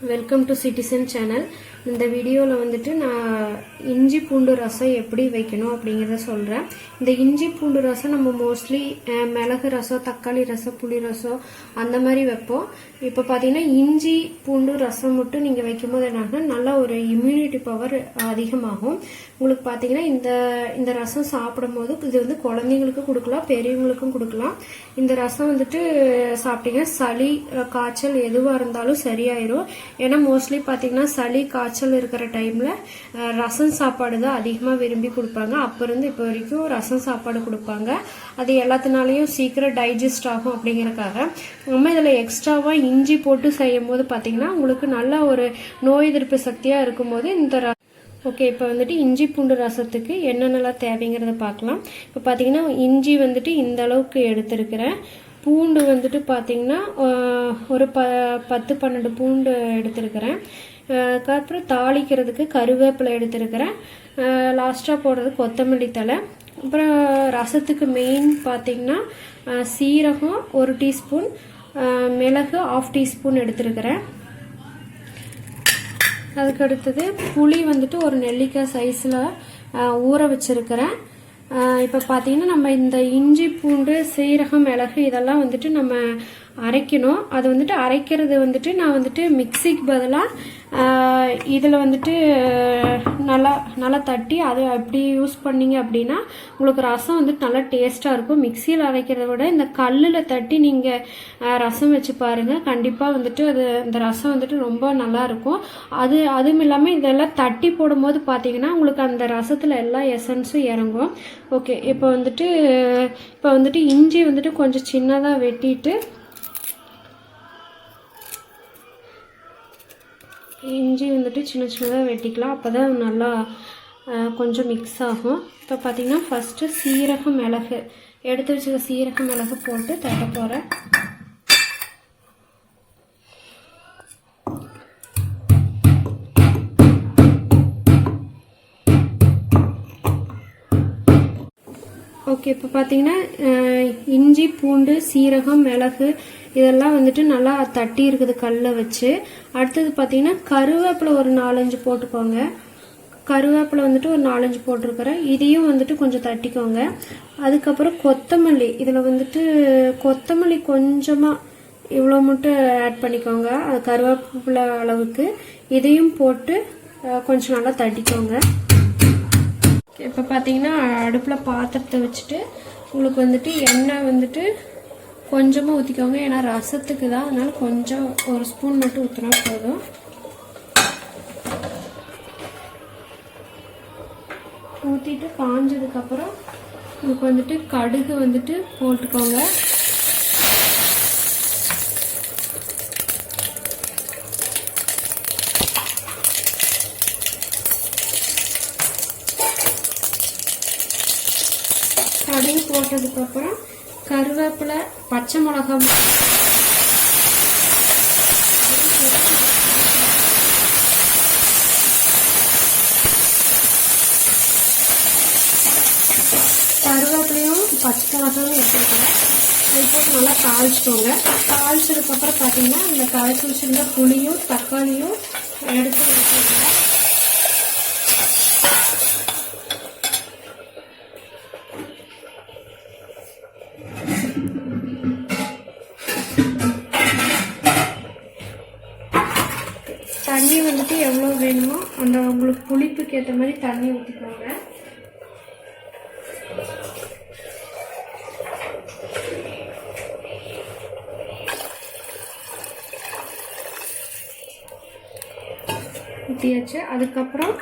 Welcome to citizen channel. இந்த வீடியோவில் வந்துட்டு நான் இஞ்சி பூண்டு ரசம் எப்படி வைக்கணும் அப்படிங்கிறத சொல்கிறேன். இந்த இஞ்சி பூண்டு ரசம் நம்ம மோஸ்ட்லி மிளகு ரசம், தக்காளி ரசம், புளி ரசம் அந்த மாதிரி வைப்போம். இப்போ பார்த்தீங்கன்னா இஞ்சி பூண்டு ரசம் மட்டும் நீங்கள் வைக்கும்போது என்னன்னா நல்லா ஒரு இம்யூனிட்டி பவர் அதிகமாகும். உங்களுக்கு பார்த்தீங்கன்னா இந்த ரசம் சாப்பிடும்போது இது வந்து குழந்தைங்களுக்கும் கொடுக்கலாம், பெரியவங்களுக்கும் கொடுக்கலாம். இந்த ரசம் வந்துட்டு சாப்பிட்டீங்கன்னா சளி, காய்ச்சல் எதுவாக இருந்தாலும் சரியாயிரும். ஏன்னா மோஸ்ட்லி பார்த்தீங்கன்னா சளி காய்ச்சல் இருக்கிற டைம்ல ரசம் சாப்பாடு தான் அதிகமாக விரும்பி கொடுப்பாங்க. அப்போ இருந்து இப்போ வரைக்கும் ரசம் சாப்பாடு கொடுப்பாங்க. அது எல்லாத்தினாலையும் சீக்கிரம் டைஜஸ்ட் ஆகும் அப்படிங்கறக்காக நம்ம இதில் எக்ஸ்ட்ராவா இஞ்சி போட்டு செய்யும் போது பார்த்தீங்கன்னா உங்களுக்கு நல்ல ஒரு நோய் எதிர்ப்பு சக்தியாக இருக்கும்போது இந்த ஓகே. இப்போ வந்துட்டு இஞ்சி பூண்டு ரசத்துக்கு என்னென்னலாம் தேவைங்கிறத பார்க்கலாம். இப்போ பார்த்தீங்கன்னா இஞ்சி வந்துட்டு இந்த அளவுக்கு எடுத்திருக்கிறேன். பூண்டு வந்துட்டு பார்த்தீங்கன்னா ஒரு 10-12 பூண்டு எடுத்திருக்கிறேன். அதுக்கப்புறம் தாளிக்கிறதுக்கு கருவேப்பிலை எடுத்திருக்கிறேன். லாஸ்ட்டாக போடுறது கொத்தமல்லி தழை. அப்புறம் ரசத்துக்கு மெயின் பார்த்தீங்கன்னா சீரகம் 1 டீஸ்பூன், மிளகு 1/2 டீஸ்பூன் எடுத்திருக்கிறேன். அதுக்கு அடுத்தது புளி வந்துட்டு ஒரு நெல்லிக்காய் சைஸில் ஊற வச்சிருக்கிறேன். இப்போ பார்த்தீங்கன்னா நம்ம இந்த இஞ்சி பூண்டு சீரகம் மிளகு இதெல்லாம் வந்துட்டு நம்ம அரைக்கணும். அது வந்துட்டு அரைக்கிறது வந்துட்டு நான் வந்துட்டு மிக்சிக்கு பதிலாக இதில் வந்துட்டு நல்லா தட்டி அதை அப்படி யூஸ் பண்ணிங்க அப்படின்னா உங்களுக்கு ரசம் வந்துட்டு நல்லா டேஸ்ட்டாக இருக்கும். மிக்சியில் அரைக்கிறத விட இந்த கல்லில் தட்டி நீங்கள் ரசம் வச்சு பாருங்கள். கண்டிப்பாக வந்துட்டு இந்த ரசம் வந்துட்டு ரொம்ப நல்லா இருக்கும். அதுவும் இல்லாமல் இதெல்லாம் தட்டி போடும்போது பார்த்தீங்கன்னா உங்களுக்கு அந்த ரசத்தில் எல்லா எசன்ஸும் இறங்கும். ஓகே. இப்போ வந்துட்டு இஞ்சி வந்துட்டு கொஞ்சம் சின்னதாக வெட்டிட்டு இஞ்சி வந்துட்டு சின்ன சின்னதாக வெட்டிக்கலாம். அப்போ தான் நல்லா கொஞ்சம் மிக்ஸ் ஆகும். இப்போ பார்த்தீங்கன்னா ஃபஸ்ட்டு சீரகம் மிளகு எடுத்து வச்சுக்க சீரகம் மிளகு போட்டு தட்ட போகிறேன். ஓகே. இப்போ பார்த்தீங்கன்னா இஞ்சி பூண்டு சீரகம் மிளகு இதெல்லாம் வந்துட்டு நல்லா தட்டி இருக்குது கல்லை வச்சு. அடுத்தது பார்த்தீங்கன்னா கருவேப்பிலை ஒரு 4-5 போட்டுக்கோங்க. கருவேப்பிலை வந்துட்டு ஒரு 4-5 போட்டிருக்கிறேன். இதையும் வந்துட்டு கொஞ்சம் தட்டிக்கோங்க. அதுக்கப்புறம் கொத்தமல்லி, இதில் வந்துட்டு கொத்தமல்லி கொஞ்சமாக இவ்வளோ மட்டும் ஆட் பண்ணிக்கோங்க, அது கருவேப்பிலை அளவுக்கு. இதையும் போட்டு கொஞ்சம் நல்லா தட்டிக்கோங்க. இப்போ பார்த்தீங்கன்னா அடுப்பில் பாத்திரத்தை வச்சுட்டு உங்களுக்கு வந்துட்டு எண்ணெய் வந்துட்டு கொஞ்சமாக ஊற்றிக்கோங்க. ஏன்னா ரசத்துக்கு தான், அதனால கொஞ்சம் 1 ஸ்பூன் மட்டும் ஊற்றினா போதும். ஊற்றிட்டு காஞ்சதுக்கப்புறம் உங்களுக்கு வந்துட்டு கடுகு வந்துட்டு போட்டுக்கோங்க. கடுகு போட்டதுக்கப்புறம் கருவேப்பிலை, பச்சை மிளகாய் கருவேப்பிலையும் பச்சை மிளகாயும் எடுத்துக்கிறேன். அது போட்டு நல்லா தாளிச்சிக்கோங்க. தாளிச்சதுக்கப்புறம் பார்த்தீங்கன்னா இந்த கரைச்சி வச்சிருந்த புளியும் தக்காளியும் எடுத்து வச்சுக்கோங்க. தண்ணி வந்துட்டு எவ்வளோ வேணுமோ அந்த உங்களுக்கு புளிப்புக்கு ஏற்ற மாதிரி தண்ணி ஊற்றிக்கோங்க. ஊற்றியாச்சு. அதுக்கப்புறம்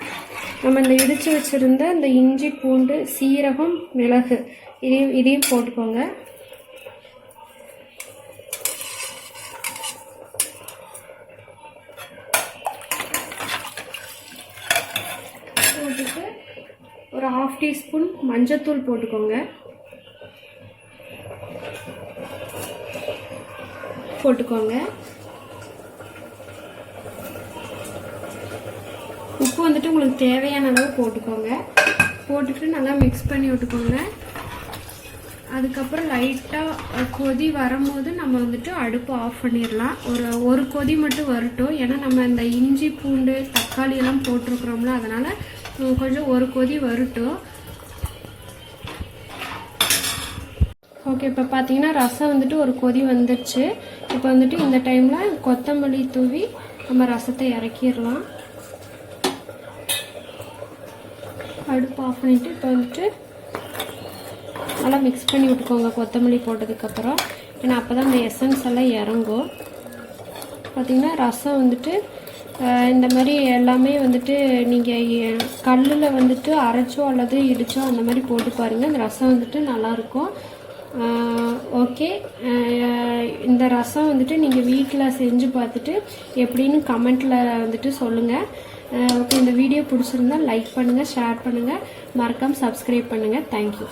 நம்ம இந்த இடித்து வச்சுருந்த இந்த இஞ்சி பூண்டு சீரகம் மிளகு இதையும் போட்டுக்கோங்க. போட்டுட்டு ஒரு 1/2 டீஸ்பூன் மஞ்சத்தூள் போட்டுக்கோங்க. உப்பு வந்துட்டு உங்களுக்கு தேவையான அளவு போட்டுக்கோங்க. போட்டுட்டு நல்லா மிக்ஸ் பண்ணி விட்டுக்கோங்க. அதுக்கப்புறம் லைட்டாக கொதி வரும்போது நம்ம வந்துட்டு அடுப்பு ஆஃப் பண்ணிடலாம். ஒரு கொதி மட்டும் வரட்டும். ஏன்னா நம்ம இந்த இஞ்சி பூண்டு தக்காளி எல்லாம் போட்டிருக்கிறோம்ல, அதனால் கொஞ்சம் ஒரு கொதி வரட்டும். ஓகே, இப்போ பார்த்தீங்கன்னா ரசம் வந்துட்டு ஒரு கொதி வந்துடுச்சு. இப்போ வந்துட்டு இந்த டைமில் கொத்தமல்லி தூவி நம்ம ரசத்தை இறக்கிடலாம். அடுப்பு ஆஃப் பண்ணிவிட்டு இப்போ வந்துட்டு நல்லா மிக்ஸ் பண்ணி விட்டுக்கோங்க கொத்தமல்லி போட்டதுக்கப்புறம். ஏன்னா அப்போ தான் இந்த எசன்ஸ் எல்லாம் இறங்கும். பார்த்திங்கன்னா ரசம் வந்துட்டு இந்த மாதிரி எல்லாமே வந்துட்டு நீங்கள் கல்லில் வந்துட்டு அரைச்சோ அல்லது இடிச்சோ அந்த மாதிரி போட்டு பாருங்கள். இந்த ரசம் வந்துட்டு நல்லாயிருக்கும். ஓகே, இந்த ரசம் வந்துட்டு நீங்கள் வீட்டில் செஞ்சு பார்த்துட்டு எப்படின்னு கமெண்ட்டில் வந்துட்டு சொல்லுங்கள். ஓகே, இந்த வீடியோ பிடிச்சிருந்தா லைக் பண்ணுங்கள், ஷேர் பண்ணுங்கள், மறக்காமல் சப்ஸ்கிரைப் பண்ணுங்கள். தேங்க்யூ.